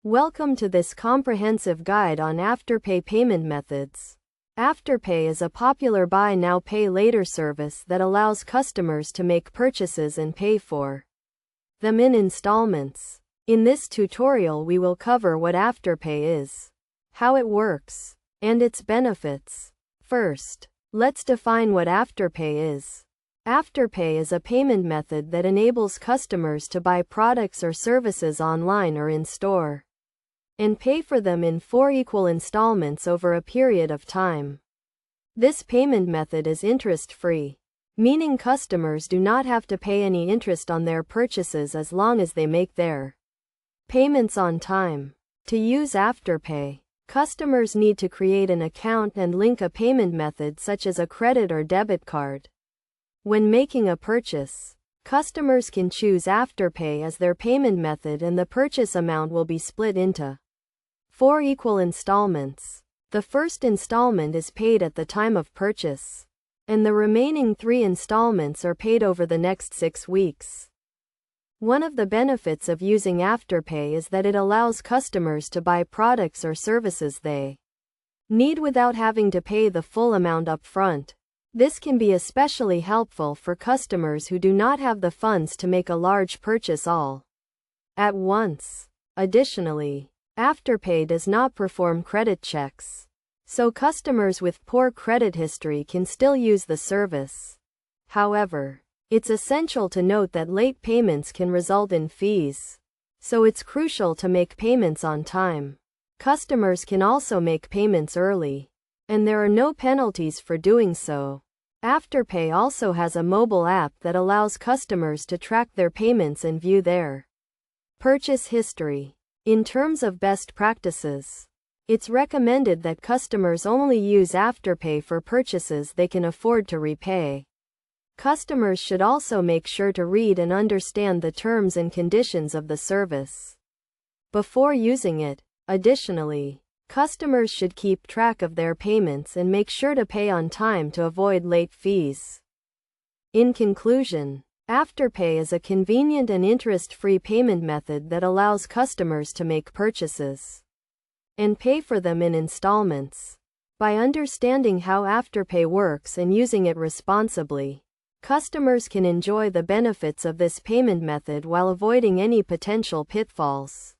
Welcome to this comprehensive guide on Afterpay payment methods. Afterpay is a popular buy now pay later service that allows customers to make purchases and pay for them in installments. In this tutorial we will cover what Afterpay is, how it works, and its benefits. First, let's define what Afterpay is. Afterpay is a payment method that enables customers to buy products or services online or in store and pay for them in 4 equal installments over a period of time. This payment method is interest-free, meaning customers do not have to pay any interest on their purchases as long as they make their payments on time. To use Afterpay, customers need to create an account and link a payment method such as a credit or debit card. When making a purchase, customers can choose Afterpay as their payment method and the purchase amount will be split into 4 equal installments. The first installment is paid at the time of purchase, and the remaining 3 installments are paid over the next 6 weeks. One of the benefits of using Afterpay is that it allows customers to buy products or services they need without having to pay the full amount up front. This can be especially helpful for customers who do not have the funds to make a large purchase all at once. Additionally, Afterpay does not perform credit checks, so customers with poor credit history can still use the service. However, it's essential to note that late payments can result in fees, so it's crucial to make payments on time. Customers can also make payments early, and there are no penalties for doing so. Afterpay also has a mobile app that allows customers to track their payments and view their purchase history. In terms of best practices, it's recommended that customers only use Afterpay for purchases they can afford to repay. Customers should also make sure to read and understand the terms and conditions of the service before using it. Additionally, customers should keep track of their payments and make sure to pay on time to avoid late fees. In conclusion, Afterpay is a convenient and interest-free payment method that allows customers to make purchases and pay for them in installments. By understanding how Afterpay works and using it responsibly, customers can enjoy the benefits of this payment method while avoiding any potential pitfalls.